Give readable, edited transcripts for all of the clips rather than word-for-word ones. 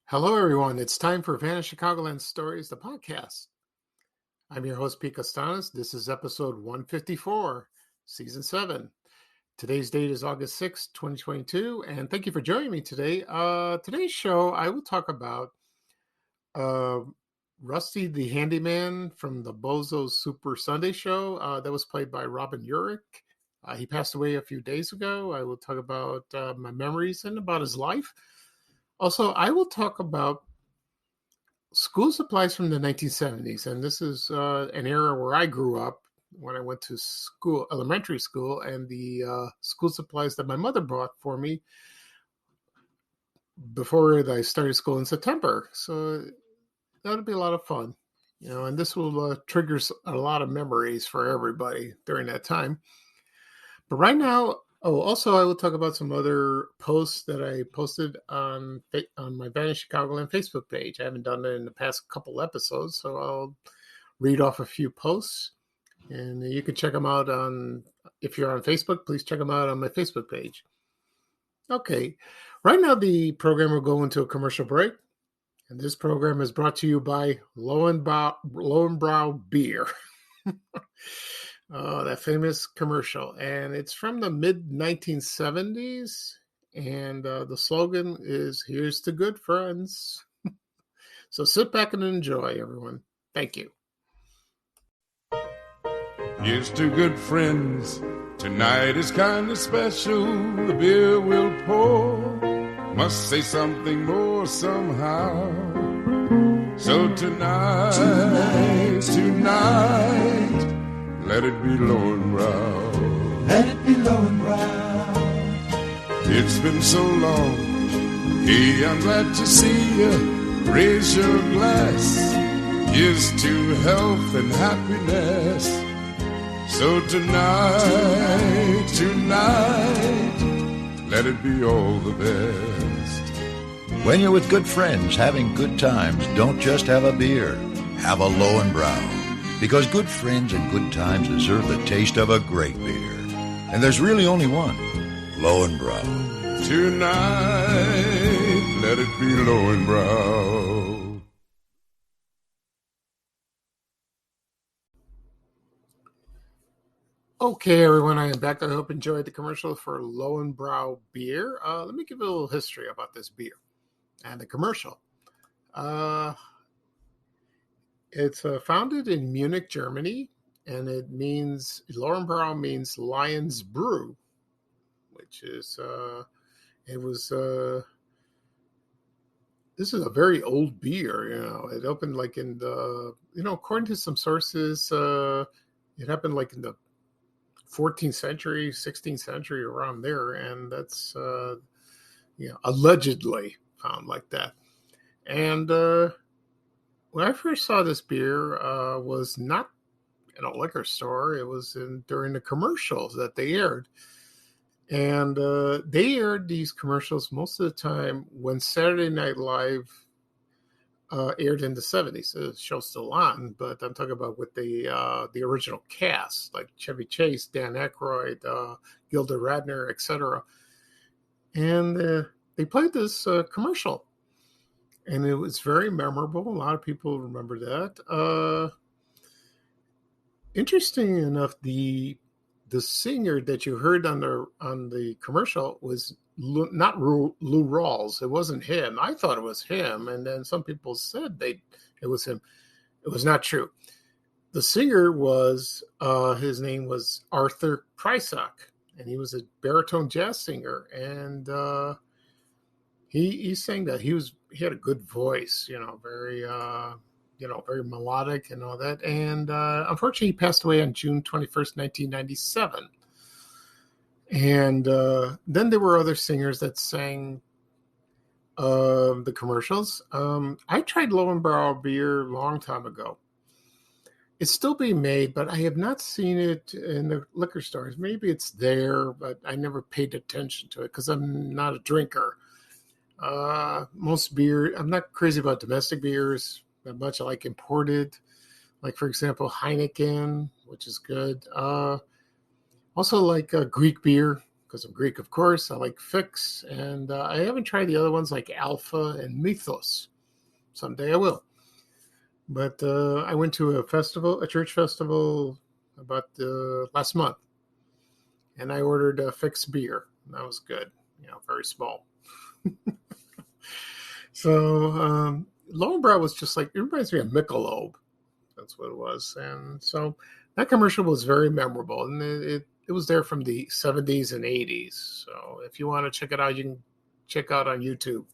Hello, everyone. It's time for Vanished Chicagoland Stories, the podcast. I'm your host, Pete Costanas. This is episode 154, season 7. Today's date is August 6th, 2022, and thank you for joining me today. Today's show, I will talk about uh, Rusty The Handyman from the Bozo Super Sunday Show that was played by Robin Urich. He passed away a few days ago. I will talk about my memories and about his life. Also, I will talk about school supplies from the 1970s, and this is an era where I grew up when I went to school, elementary school, and the school supplies that my mother bought for me before I started school in September. So that'll be a lot of fun, and this will trigger a lot of memories for everybody during that time. But right now, also, I will talk about some other posts that I posted on my Vanished Chicagoland Facebook page. I haven't done it in the past couple episodes, so I'll read off a few posts, and you can check them out if you're on Facebook, please check them out on my Facebook page. Okay, right now the program will go into a commercial break, and this program is brought to you by Lowenbrow Beer. Oh, that famous commercial. And it's from the mid-1970s. And the slogan is, "Here's to good friends." So sit back and enjoy, everyone. Thank you. Here's to good friends. Tonight is kind of special. The beer we'll pour must say something more somehow. So tonight, let it be Lowenbrow. Let it be Lowenbrow. It's been so long. Hey, I'm glad to see you. Raise your glass. Here's to health and happiness. So tonight, let it be all the best. When you're with good friends having good times, don't just have a beer. Have a Lowenbrow. Because good friends and good times deserve the taste of a great beer. And there's really only one, Lowenbrow. Tonight, let it be Lowenbrow. Okay, everyone, I am back. I hope you enjoyed the commercial for Lowenbrow beer. Let me give you a little history about this beer and the commercial. It's founded in Munich, Germany, and Lowenbrow means Lion's Brew, which is, this is a very old beer, It opened like in the, according to some sources, it happened like in the 14th century, 16th century, around there, and that's, allegedly found like that. And when I first saw this beer, was not in a liquor store. It was during the commercials that they aired. And they aired these commercials most of the time when Saturday Night Live aired in the 70s. The show's still on, but I'm talking about with the original cast, like Chevy Chase, Dan Aykroyd, Gilda Radner, etc. And they played this commercial. And it was very memorable. A lot of people remember that. Interesting enough, the singer that you heard on the commercial was not Lou Rawls. It wasn't him. I thought it was him, and then some people said it was him. It was not true. The singer was his name was Arthur Prysock, and he was a baritone jazz singer, and he sang that. He had a good voice, very very melodic and all that. And unfortunately, he passed away on June 21st, 1997. And then there were other singers that sang the commercials. I tried Lowenbrow beer a long time ago. It's still being made, but I have not seen it in the liquor stores. Maybe it's there, but I never paid attention to it because I'm not a drinker. Most beer, I'm not crazy about domestic beers that much. I like imported, like, for example, Heineken, which is good. Also like Greek beer, because I'm Greek, of course. I like Fix, and I haven't tried the other ones like Alpha and Mythos. Someday I will. But I went to a church festival about last month, and I ordered a Fix beer. That was good, very small. So Lowenbrau was just like, it reminds me of Michelob. That's what it was. And so that commercial was very memorable, and it was there from the 70s and 80s. So if you want to check it out, you can check out on YouTube.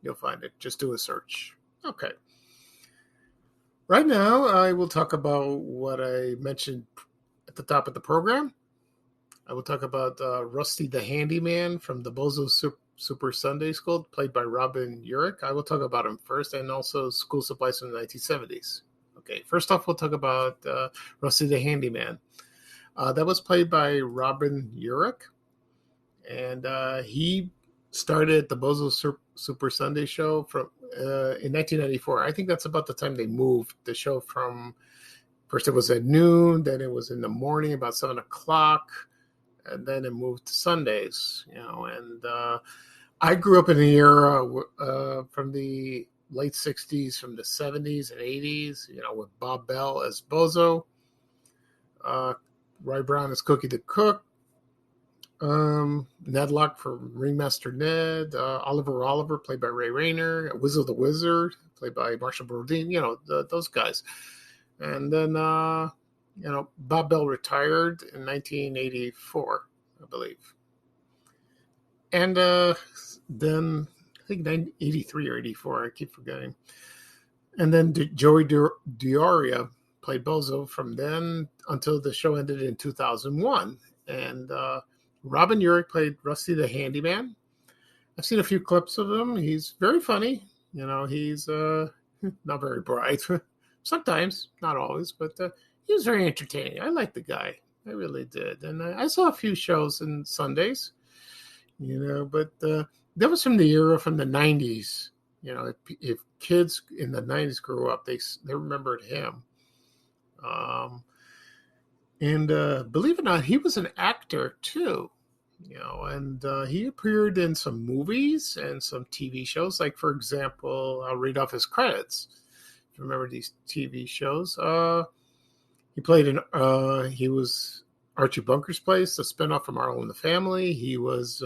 You'll find it. Just do a search. Okay. Right now, I will talk about what I mentioned at the top of the program. I will talk about Rusty the Handyman from the Bozo Super Sunday Show, played by Robin Urich. I will talk about him first, and also School Supplies from the 1970s. Okay, first off, we'll talk about Rusty the Handyman. That was played by Robin Urich, and he started at the Bozo Super Sunday Show in 1994. I think that's about the time they moved the show from, first it was at noon, then it was in the morning about 7 o'clock, and then it moved to Sundays, and I grew up in the era from the late 60s, from the 70s and 80s, with Bob Bell as Bozo, Roy Brown as Cookie the Cook, Ned Luck for Ringmaster Ned, Oliver, played by Ray Rayner, Whizzle the Wizard, played by Marshall Brodeen, those guys. And then, Bob Bell retired in 1984, I believe. And then, I think 83 or 84, I keep forgetting. And then Joey Dioria played Bozo from then until the show ended in 2001. And Robin Urich played Rusty the Handyman. I've seen a few clips of him. He's very funny. He's not very bright. Sometimes, not always, but he was very entertaining. I liked the guy. I really did. And I saw a few shows in Sundays, but that was from the era from the 90s. If kids in the 90s grew up, they remembered him. And believe it or not, he was an actor too, and he appeared in some movies and some TV shows. Like, for example, I'll read off his credits. If you remember these TV shows, he played he was Archie Bunker's Place, a spinoff from Arlo and the Family. He was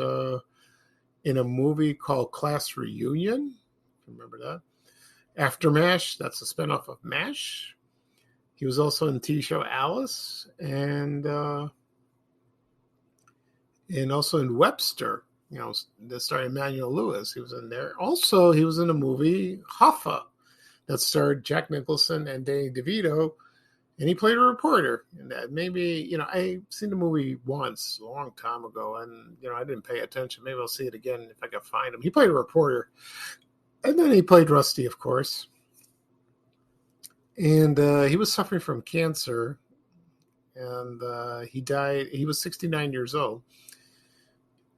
in a movie called Class Reunion. Remember that? After MASH, that's a spinoff of MASH. He was also in the TV show Alice, and also in Webster, that starred Emmanuel Lewis. He was in there. Also, he was in a movie, Hoffa, that starred Jack Nicholson and Danny DeVito, and he played a reporter. And that maybe, I've seen the movie once, a long time ago, and, I didn't pay attention. Maybe I'll see it again if I can find him. He played a reporter. And then he played Rusty, of course. And he was suffering from cancer, and he died. He was 69 years old,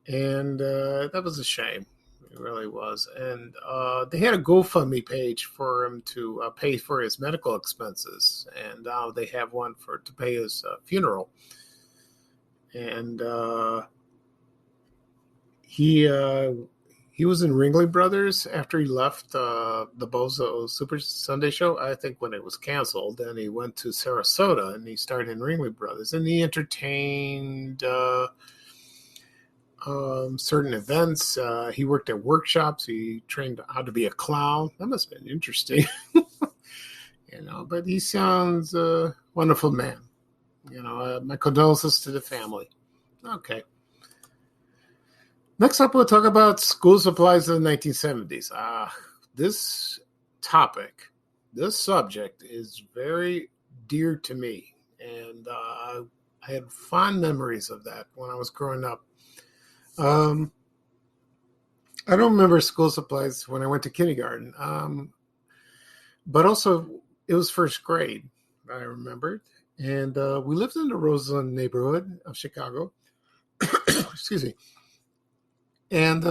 and that was a shame. It really was. And they had a GoFundMe page for him to pay for his medical expenses, and now they have one to pay his funeral. And he was in Ringling Brothers after he left the Bozo Super Sunday Show, I think, when it was canceled. And he went to Sarasota, and he started in Ringling Brothers. And he entertained certain events. He worked at workshops. He trained how to be a clown. That must have been interesting. But he sounds a wonderful man. My condolences to the family. Okay. Next up, we'll talk about school supplies in the 1970s. This subject is very dear to me, and I had fond memories of that when I was growing up. I don't remember school supplies when I went to kindergarten, but also it was first grade, I remembered. And we lived in the Roseland neighborhood of Chicago. Excuse me. And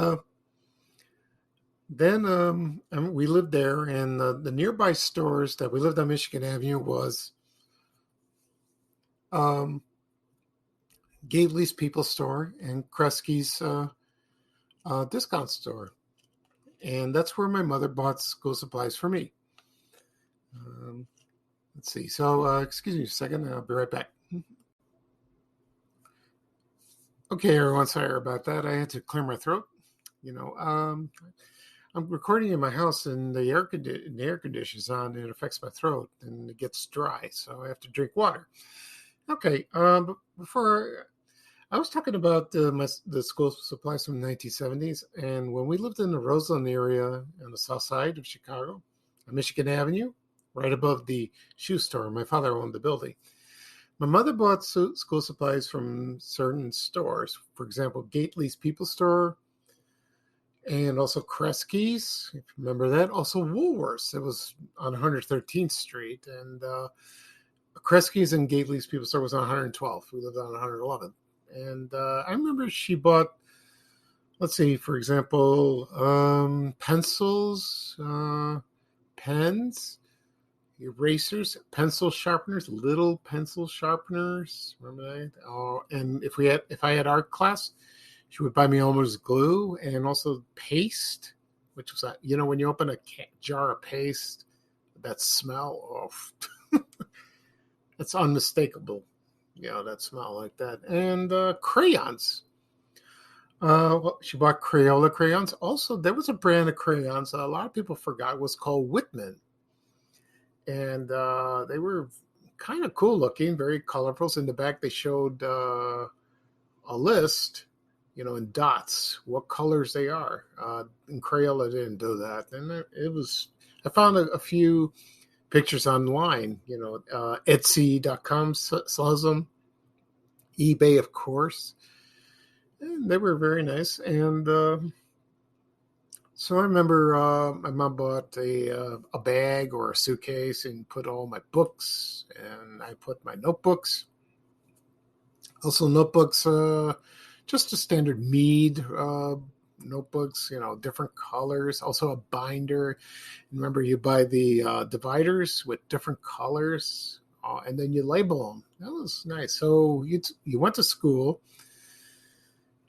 then we lived there, and the nearby stores that we lived on Michigan Avenue was Gately's People Store and Kresge's discount store. And that's where my mother bought school supplies for me. Let's see. So, excuse me a second. I'll be right back. Okay, everyone. Sorry about that. I had to clear my throat. I'm recording in my house, and the air conditioner's on, and it affects my throat, and it gets dry, so I have to drink water. Okay. Before I was talking about the school supplies from the 1970s, and when we lived in the Roseland area on the south side of Chicago, on Michigan Avenue, right above the shoe store, my father owned the building. My mother bought school supplies from certain stores, for example, Gately's People Store, and also Kresge's, if you remember that. Also Woolworths. It was on 113th Street, and Kresge's and Gately's People Store was on 112th. We lived on 111th. And I remember she bought, let's see, for example, pencils, pens, erasers, pencil sharpeners, little pencil sharpeners. Remember that? Oh, and if I had art class, she would buy me Elmer's glue and also paste, which was when you open a jar of paste, that smell, it's unmistakable. That smell like that. And crayons. She bought Crayola crayons. Also, there was a brand of crayons that a lot of people forgot was called Whitman. And they were kind of cool looking, very colorful. So in the back, they showed a list, in dots, what colors they are. And Crayola didn't do that. And I found a few pictures online, Etsy.com sells them, eBay, of course. And they were very nice. And so I remember my mom bought a bag or a suitcase and put all my books, and I put my notebooks. Also notebooks, just a standard Mead notebooks, different colors. Also a binder. Remember, you buy the dividers with different colors, and then you label them. That was nice. So you went to school,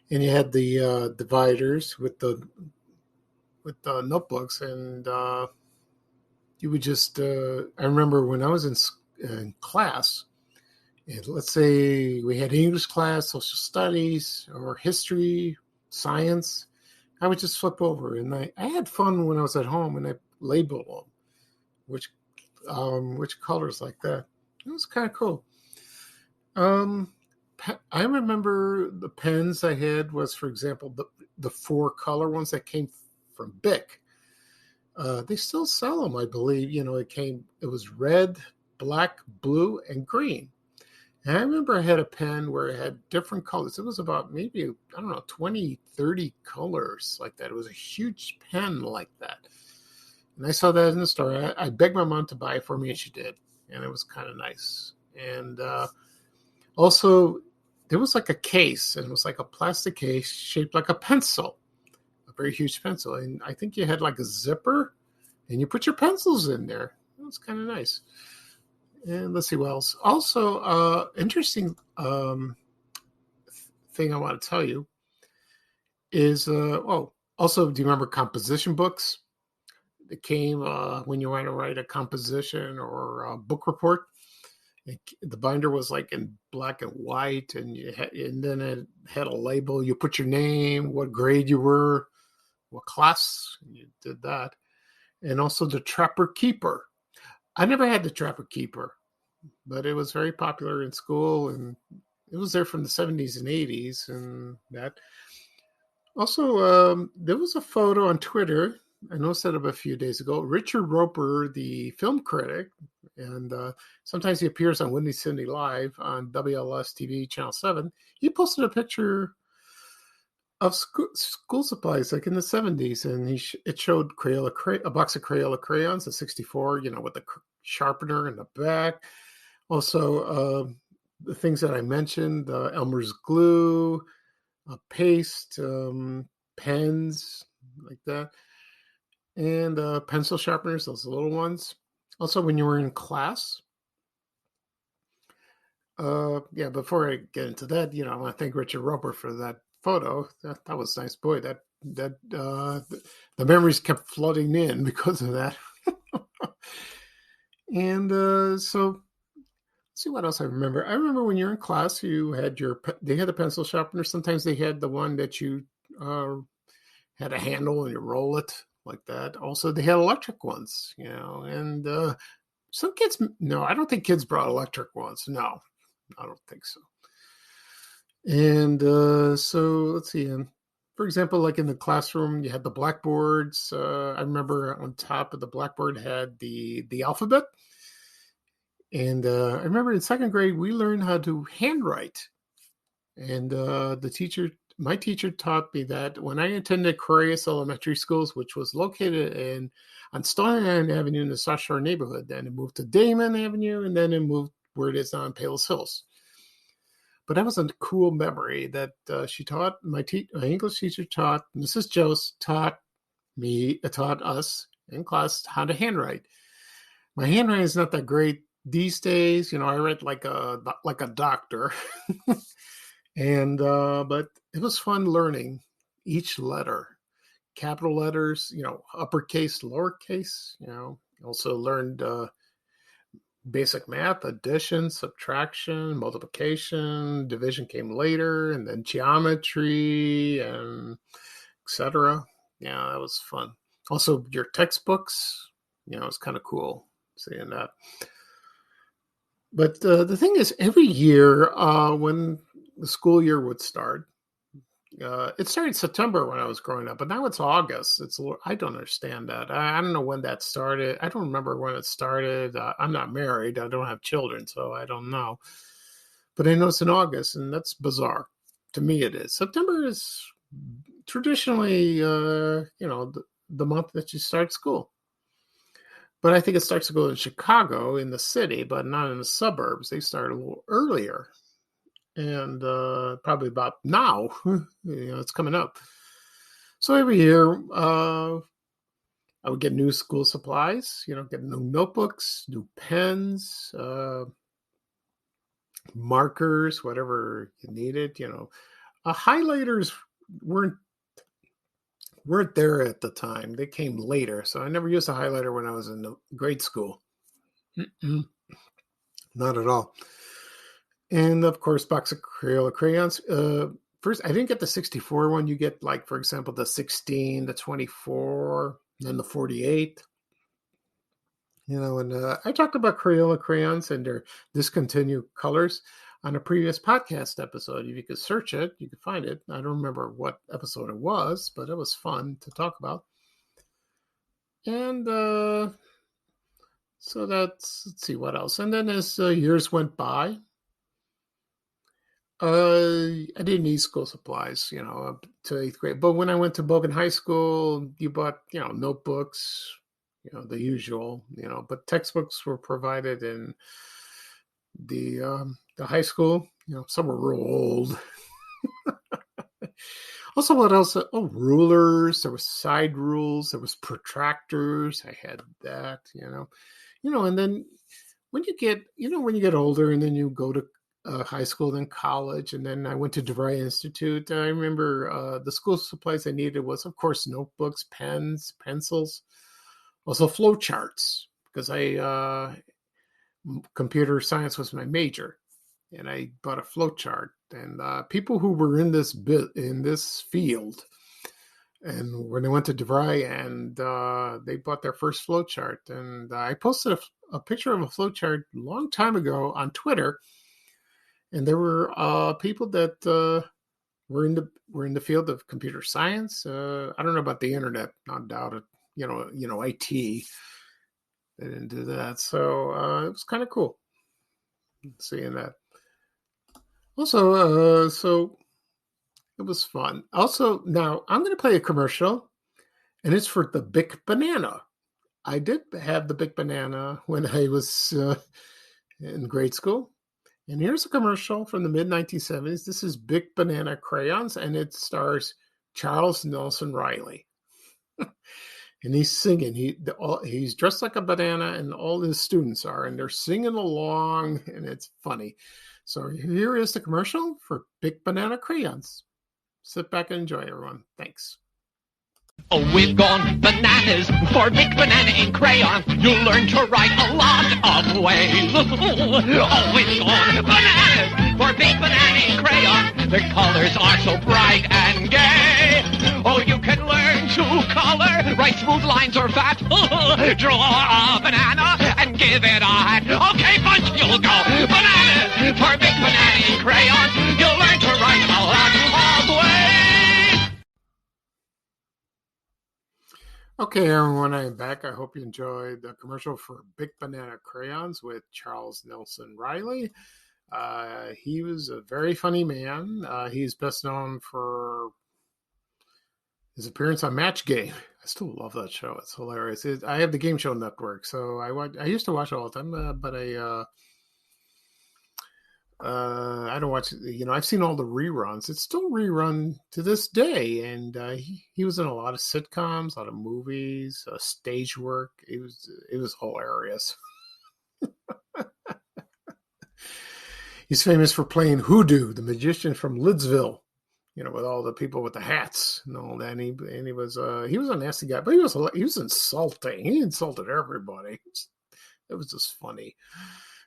and you had the dividers with the notebooks, and you would just. I remember when I was in class, and let's say we had English class, social studies, or history, science. I would just flip over, and I had fun when I was at home, and I labeled them, which colors like that. It was kind of cool. I remember the pens I had was, for example, the 4 color ones that came from Bic. They still sell them, I believe. It was red, black, blue, and green. And I remember I had a pen where it had different colors. It was about maybe, 20, 30 colors like that. It was a huge pen like that. And I saw that in the store. I begged my mom to buy it for me, and she did. And it was kind of nice. And also, there was like a case, and it was like a plastic case shaped like a pencil, a very huge pencil. And I think you had like a zipper, and you put your pencils in there. It was kind of nice. And let's see what else. Also, interesting thing I want to tell you is, also, do you remember composition books? It came when you want to write a composition or a book report. The binder was like in black and white, and then it had a label. You put your name, what grade you were, what class, and you did that. And also the Trapper Keeper. I never had the Trapper Keeper, but it was very popular in school, and it was there from the 70s and 80s, and that. Also, there was a photo on Twitter. I noticed that a few days ago. Richard Roper, the film critic, and sometimes he appears on Windy City Live on WLS TV Channel 7. He posted a picture of school supplies like in the 70s, and it showed a box of Crayola crayons, a 64, with the sharpener in the back. Also, the things that I mentioned, Elmer's glue, paste, pens, like that, and pencil sharpeners, those little ones. Also, when you were in class, Yeah, before I get into that, I want to thank Richard Roper for that photo. That was nice. Boy, the memories kept flooding in because of that. And so let's see what else I remember. I remember when you're in class, they had a pencil sharpener. Sometimes they had the one that you had a handle and you roll it like that. Also, they had electric ones, and some kids, no, I don't think kids brought electric ones. No, I don't think so. And so let's see. And for example, like in the classroom, you had the blackboards. I remember on top of the blackboard had the alphabet. And I remember in second grade, we learned how to handwrite. And my teacher taught me that when I attended Correas Elementary Schools, which was located on Stone Island Avenue in the South Shore neighborhood. Then it moved to Damon Avenue, and then it moved where it is now in Palos Hills. But that was a cool memory that she taught. My English teacher taught, Mrs. Jost taught us in class how to handwrite. My handwriting is not that great these days. I write like a doctor. And but it was fun learning each letter, capital letters, uppercase, lowercase. Also learned basic math, addition, subtraction, multiplication, division came later, and then geometry and etc. Yeah, that was fun. Also, your textbooks, it's kind of cool seeing that. But the thing is, every year when the school year would start, it started September when I was growing up, but now it's August. I don't understand that. I don't know when that started. I don't remember when it started. I'm not married. I don't have children, so I don't know. But I know it's in August, and that's bizarre. To me, it is. September is traditionally, the month that you start school. But I think it starts to go in Chicago, in the city, but not in the suburbs. They start a little earlier. And probably about now, it's coming up. So every year, I would get new school supplies, get new notebooks, new pens, markers, whatever you needed, highlighters weren't there at the time. They came later. So I never used a highlighter when I was in grade school. Not at all. And of course, box of Crayola crayons. First, I didn't get the 64 one. You get, like, for example, the 16, the 24, and the 48. And I talked about Crayola crayons and their discontinued colors on a previous podcast episode. If you could search it, you could find it. I don't remember what episode it was, but it was fun to talk about. And so let's see what else. And then as years went by, I didn't need school supplies, up to 8th grade. But when I went to Bogan High School, you bought, notebooks, the usual, but textbooks were provided in the high school. Some were real old. Also, what else? Oh, rulers. There was side rules. There was protractors. I had that, and then when you get older and then you go to high school, then college, and then I went to DeVry Institute. I remember the school supplies I needed was, of course, notebooks, pens, pencils, also flow charts, because computer science was my major, and I bought a flow chart. And people who were in this field, and when they went to DeVry, and they bought their first flow chart, and I posted a picture of a flow chart a long time ago on Twitter. And there were people that were in the field of computer science. I don't know about the internet, not doubt it. IT. They didn't do that, so it was kind of cool seeing that. Also, so it was fun. Also, now I'm going to play a commercial, and it's for the Bic Banana. I did have the Bic Banana when I was in grade school. And here's a commercial from the mid-1970s. This is Bic Banana Crayons, and it stars Charles Nelson Riley. And he's singing. He's dressed like a banana, and all his students are, and they're singing along, and it's funny. So here is the commercial for Big Banana Crayons. Sit back and enjoy, everyone. Thanks. Oh, we've gone bananas for Big Banana and Crayon. You'll learn to write a lot of ways. Oh, we've gone bananas for Big Banana and Crayon. The colors are so bright and gay. Oh, you can learn to color, write smooth lines or fat. Draw a banana and give it a hat. Okay, bunch, you'll go bananas for Big Banana and Crayon. You'll learn to write a lot of ways. Okay, everyone, I'm back. I hope you enjoyed the commercial for Big Banana Crayons with Charles Nelson Riley. He was a very funny man. He's best known for his appearance on Match Game. I still love that show. It's hilarious. I have the Game Show Network, so I used to watch it all the time, but I don't watch it. I've seen all the reruns. It's still rerun to this day, and he was in a lot of sitcoms, a lot of movies, stage work. It was hilarious. He's famous for playing Hoodoo, the magician from Lidsville, with all the people with the hats and all that. And he was a nasty guy, but he was insulting. He insulted everybody. It was just funny.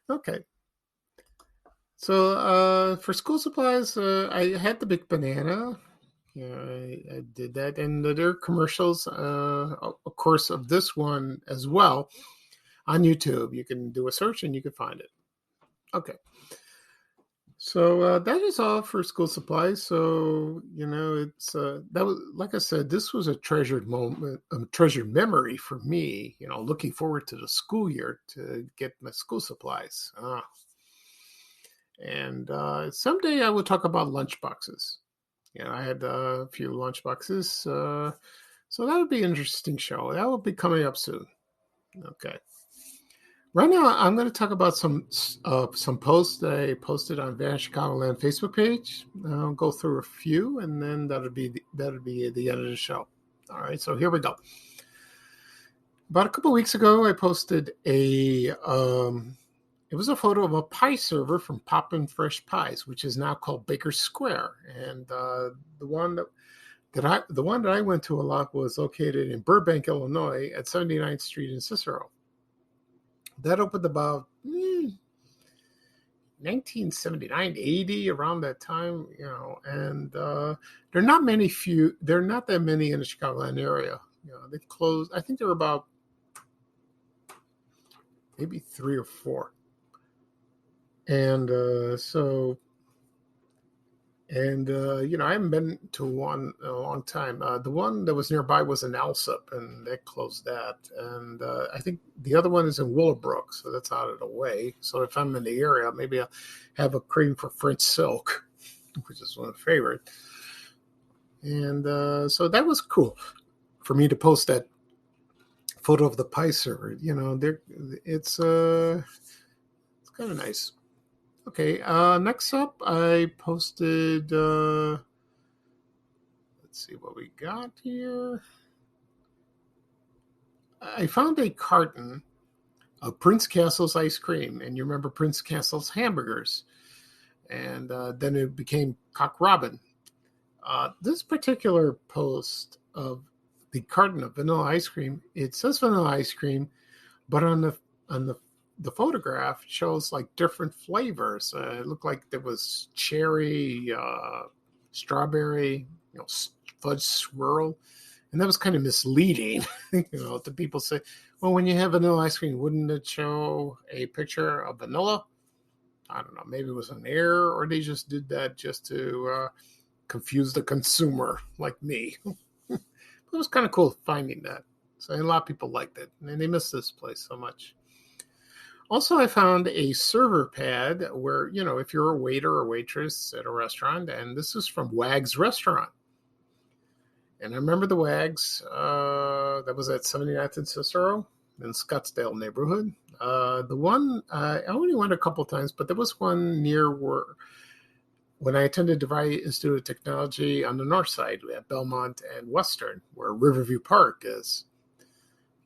Okay. So for school supplies, I had the Big Banana. I did that, and there are commercials, of course, of this one as well on YouTube. You can do a search and you can find it. Okay. So that is all for school supplies. So it's that was, like I said, this was a treasured moment, a treasured memory for me. Looking forward to the school year to get my school supplies. And someday I will talk about lunch boxes. I had a few lunch boxes. So that would be an interesting show. That will be coming up soon. Okay. Right now, I'm going to talk about some posts that I posted on Van Chicagoland Facebook page. I'll go through a few, and then that'll be the end of the show. All right, so here we go. About a couple of weeks ago, I posted it was a photo of a pie server from Poppin' Fresh Pies, which is now called Baker Square, and the one that I went to a lot was located in Burbank, Illinois, at 79th Street in Cicero. That opened about 1979, 80, around that time, and there are not that many in the Chicagoland area. They closed. I think there were about maybe 3 or 4. And I haven't been to one in a long time. The one that was nearby was in Alsip, and they closed that. And I think the other one is in Willowbrook, so that's out of the way. So if I'm in the area, maybe I'll have a craving for French silk, which is one of my favorite. And so that was cool for me to post that photo of the pie server. It's kind of nice. Okay, next up, I posted, let's see what we got here. I found a carton of Prince Castle's ice cream, and you remember Prince Castle's hamburgers, and then it became Cock Robin. This particular post of the carton of vanilla ice cream, it says vanilla ice cream, but on the photograph shows like different flavors. It looked like there was cherry, strawberry, fudge swirl, and that was kind of misleading. To people say, well, when you have vanilla ice cream, wouldn't it show a picture of vanilla? I don't know. Maybe it was an error, or they just did that just to confuse the consumer like me. It was kind of cool finding that. So a lot of people liked it, and they missed this place so much. Also, I found a server pad where, if you're a waiter or waitress at a restaurant, and this is from Wag's Restaurant. And I remember the Wag's, that was at 79th and Cicero in Scottsdale neighborhood. The one, I only went a couple times, but there was one near when I attended DeVry Institute of Technology on the north side at Belmont and Western, where Riverview Park is.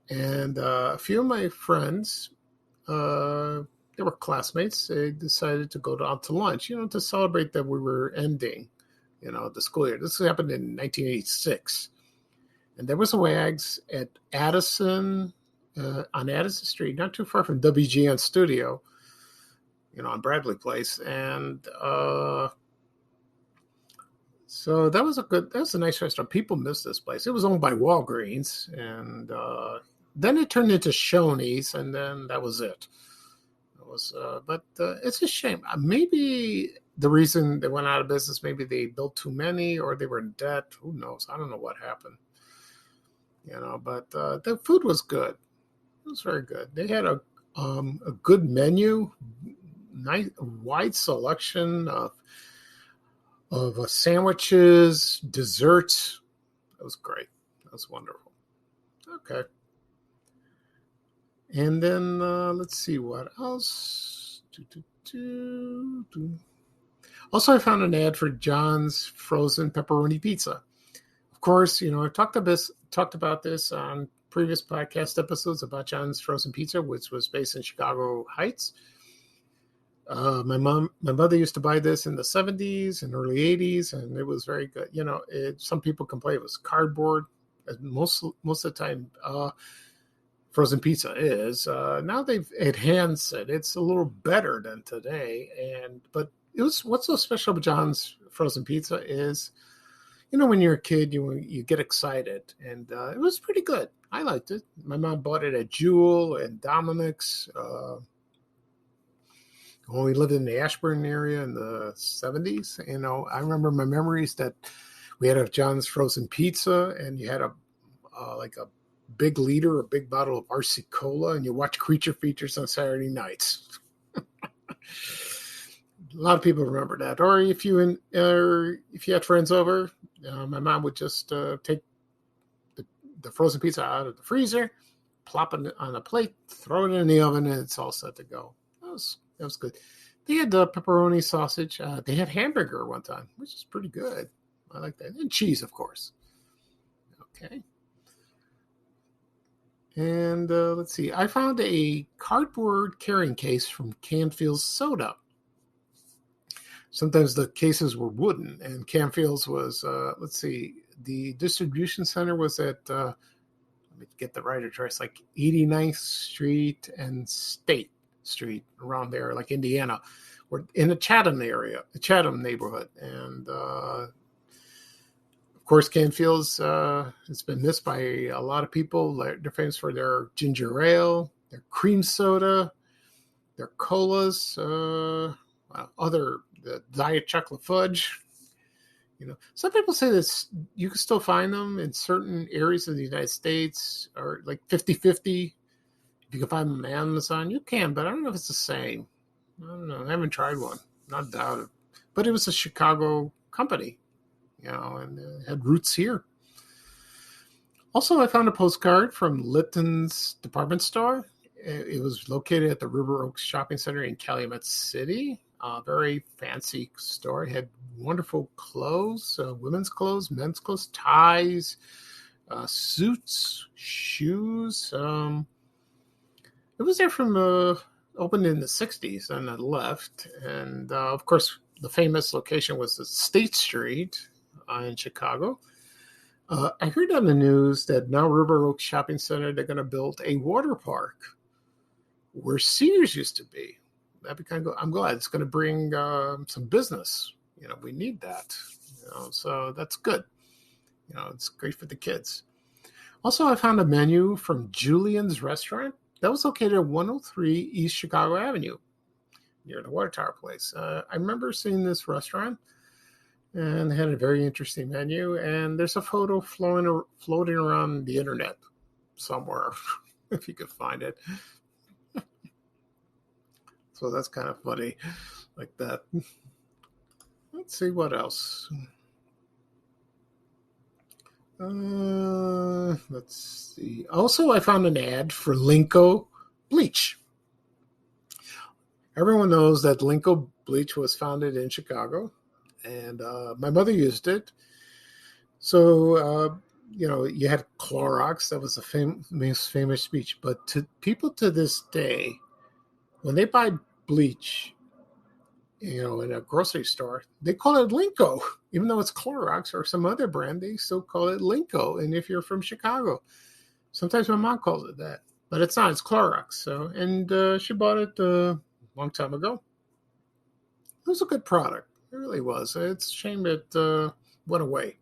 And a few of my friends they were classmates. They decided to go out to lunch, to celebrate that we were ending, the school year. This happened in 1986. And there was a Wags at Addison, on Addison Street, not too far from WGN Studio, on Bradley Place. And so that was a nice restaurant. People miss this place. It was owned by Walgreens. And then it turned into Shoney's, and then that was it. But it's a shame. Maybe the reason they went out of business, maybe they built too many or they were in debt. Who knows? I don't know what happened. But the food was good. It was very good. They had a good menu, nice wide selection of sandwiches, desserts. It was great. That was wonderful. Okay. And then let's see what else. Also, I found an ad for John's frozen pepperoni pizza. Of course, I've talked about this on previous podcast episodes about John's Frozen Pizza, which was based in Chicago Heights. My mother used to buy this in the 70s and early 80s, and it was very good. Some people complain it was cardboard. Most of the time, frozen pizza is. Now they've enhanced it. It's a little better than today. But what's so special about John's Frozen Pizza is, when you're a kid, you get excited, and it was pretty good. I liked it. My mom bought it at Jewel and Dominic's. When we lived in the Ashburn area in the 70s, I remember my memories that we had a John's Frozen Pizza, and you had a big liter, a big bottle of RC Cola, and you watch Creature Features on Saturday nights. A lot of people remember that. Or if you had friends over, my mom would just take the frozen pizza out of the freezer, plop it on a plate, throw it in the oven, and it's all set to go. That was good. They had pepperoni sausage. They had hamburger one time, which is pretty good. I like that. And cheese, of course. Okay. And let's see. I found a cardboard carrying case from Canfield's Soda. Sometimes the cases were wooden, and Canfield's was, the distribution center was at, let me get the right address, like 89th Street and State Street, around there, like Indiana. We're in the Chatham area, the Chatham neighborhood. And, of course, Canfield's, it's been missed by a lot of people. They're famous for their ginger ale, their cream soda, their colas, the diet chocolate fudge. Some people say this, you can still find them in certain areas of the United States, or like 50-50. If you can find them on Amazon, you can, but I don't know if it's the same. I don't know. I haven't tried one. Not doubt it. But it was a Chicago company, and it had roots here. Also, I found a postcard from Litton's department store. It was located at the River Oaks Shopping Center in Calumet City. Very fancy store. It had wonderful clothes, women's clothes, men's clothes, ties, suits, shoes. It was there from opened in the 60s and it left. And of course, the famous location was the State Street in Chicago. I heard on the news that now River Oaks Shopping Center, they're going to build a water park where Sears used to be. That'd be kind of good. I'm glad it's going to bring some business. We need that. So that's good. It's great for the kids. Also, I found a menu from Julian's Restaurant that was located at 103 East Chicago Avenue, near the Water Tower Place. I remember seeing this restaurant, and they had a very interesting menu. And there's a photo floating around the internet somewhere, if you could find it. So that's kind of funny, like that. Let's see what else. Let's see. Also, I found an ad for Linko Bleach. Everyone knows that Linko Bleach was founded in Chicago, and my mother used it. So, you had Clorox. That was the famous speech. But to people to this day, when they buy bleach, in a grocery store, they call it Linko, even though it's Clorox or some other brand. They still call it Linko. And if you're from Chicago, sometimes my mom calls it that, but it's not. It's Clorox. So, and she bought it a long time ago. It was a good product. It really was. It's a shame it went away.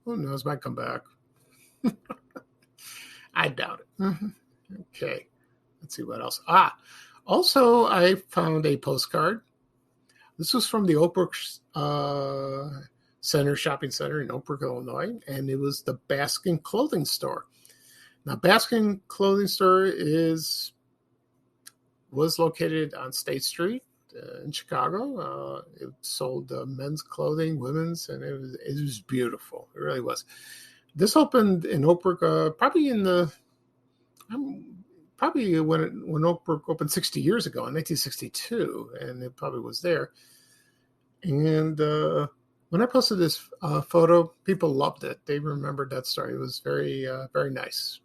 Who knows? Might come back. I doubt it. Okay. Let's see what else. Also, I found a postcard. This was from the Oak Brook Shopping Center in Oak Brook, Illinois, and it was the Baskin Clothing Store. Now, Baskin Clothing Store was located on State Street in Chicago. It sold men's clothing, women's, and it was beautiful. It really was. This opened in Oak Brook probably when Oak Brook opened 60 years ago in 1962, and it probably was there. And when I posted this photo, people loved it. They remembered that story. It was very, very nice.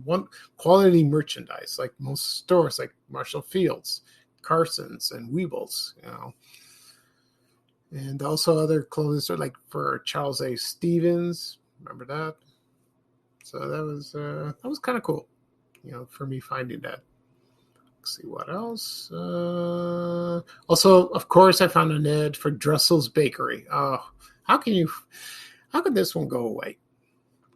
One quality merchandise, like most stores, like Marshall Field's, Carson's, and Weebles, and also other clothing stores like for Charles A. Stevens. Remember that? So that was kind of cool, for me finding that. Let's see what else. Also, of course, I found an ad for Dressel's Bakery. Oh, how could this one go away?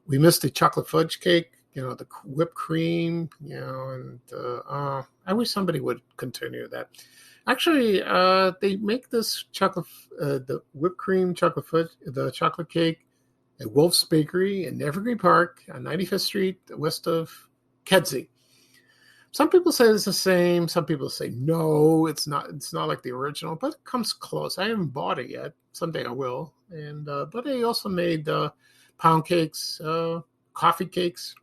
We missed the chocolate fudge cake, the whipped cream, and I wish somebody would continue that. Actually, they make this the whipped cream chocolate fudge, the chocolate cake, at Wolf's Bakery in Evergreen Park on 95th Street, west of Kedzie. Some people say it's the same. Some people say no, it's not. It's not like the original, but it comes close. I haven't bought it yet. Someday I will. And but they also made pound cakes, coffee cakes.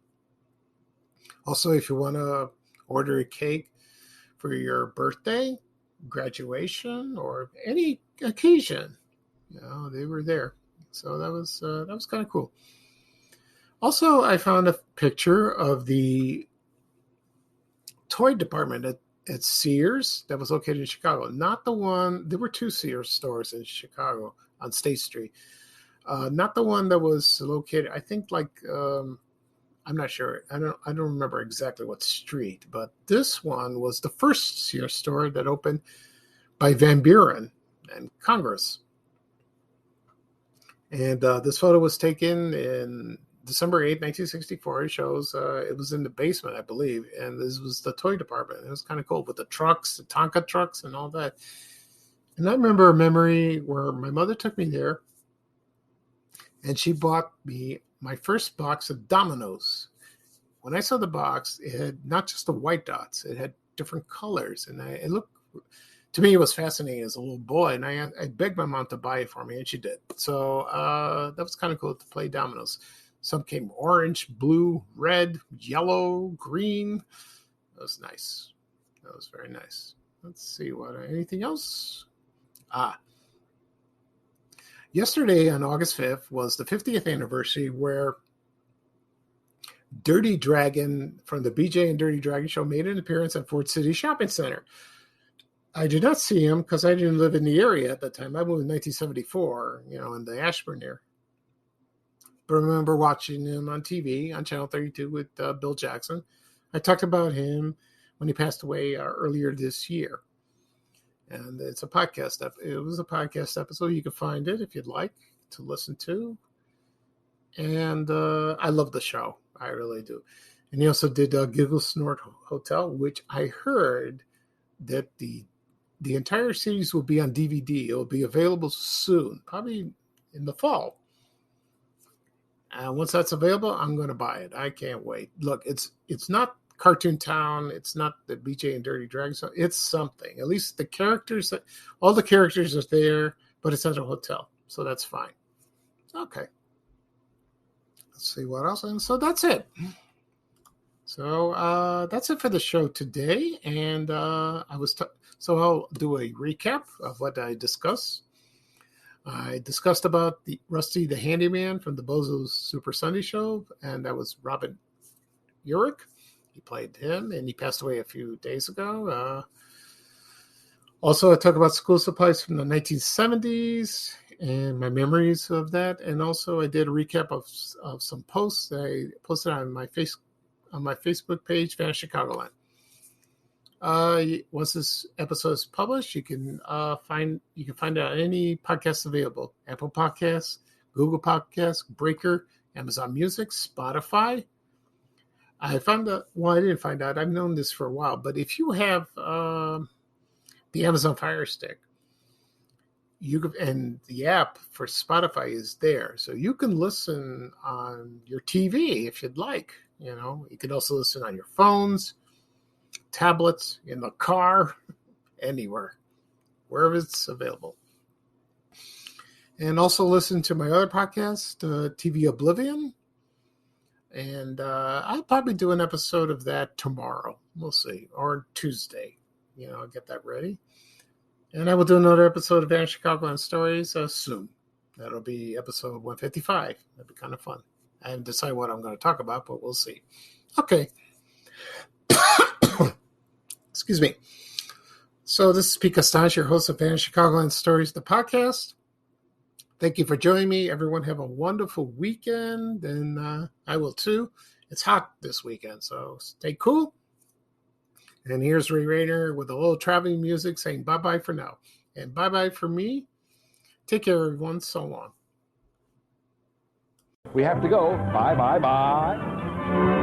Also, if you want to order a cake for your birthday, graduation, or any occasion, they were there. So that was kind of cool. Also, I found a picture of the toy department at Sears that was located in Chicago. Not the one. There were two Sears stores in Chicago on State Street. Not the one that was located. I think I'm not sure. I don't remember exactly what street, but this one was the first Sears store that opened by Van Buren and Congress. And this photo was taken in December 8, 1964. It shows it was in the basement, I believe. And this was the toy department. It was kind of cool with the trucks, the Tonka trucks and all that. And I remember a memory where my mother took me there and she bought me my first box of Dominoes. When I saw the box, it had not just the white dots, it had different colors. And it looked, to me, it was fascinating as a little boy. And I begged my mom to buy it for me, and she did. So that was kind of cool to play dominoes. Some came orange, blue, red, yellow, green. That was nice. That was very nice. Let's see anything else? Yesterday on August 5th was the 50th anniversary where Dirty Dragon from the BJ and Dirty Dragon show made an appearance at Ford City Shopping Center. I did not see him because I didn't live in the area at that time. I moved in 1974, in the Ashburn area. But I remember watching him on TV on Channel 32 with Bill Jackson. I talked about him when he passed away earlier this year. And it's a podcast. It was a podcast episode. You can find it if you'd like to listen to. And I love the show. I really do. And he also did Giggle Snort Hotel, which I heard that the entire series will be on DVD. It will be available soon, probably in the fall. And once that's available, I'm going to buy it. I can't wait. Look, it's not Cartoon Town. It's not the BJ and Dirty Dragon. So it's something. At least all the characters are there, but it's at a hotel. So that's fine. Okay. Let's see what else. And so that's it. So that's it for the show today. And so I'll do a recap of what I discussed. I discussed about the Rusty the Handyman from the Bozo Super Sunday Show, and that was Robin Urich. He played him, and he passed away a few days ago. Also, I talk about school supplies from the 1970s and my memories of that. And also, I did a recap of some posts that I posted on my Facebook page, Vanish Chicagoland. Once this episode is published, you can find it on any podcast available: Apple Podcasts, Google Podcasts, Breaker, Amazon Music, Spotify. I found out. Well, I didn't find out. I've known this for a while, but if you have the Amazon Fire Stick, and the app for Spotify is there, so you can listen on your TV if you'd like. You can also listen on your phones, tablets, in the car, anywhere, wherever it's available. And also listen to my other podcast, TV Oblivion. And I'll probably do an episode of that tomorrow. We'll see. Or Tuesday. I'll get that ready. And I will do another episode of Vanish Chicagoland Stories soon. That'll be episode 155. That'll be kind of fun. I haven't decided what I'm going to talk about, but we'll see. Okay. Excuse me. So this is Pete Costance, your host of Vanish Chicagoland Stories, the podcast. Thank you for joining me. Everyone have a wonderful weekend, and I will too. It's hot this weekend, so stay cool. And here's Ray Rayner with a little traveling music saying bye-bye for now. And bye-bye for me. Take care, everyone. So long. We have to go. Bye, bye, bye.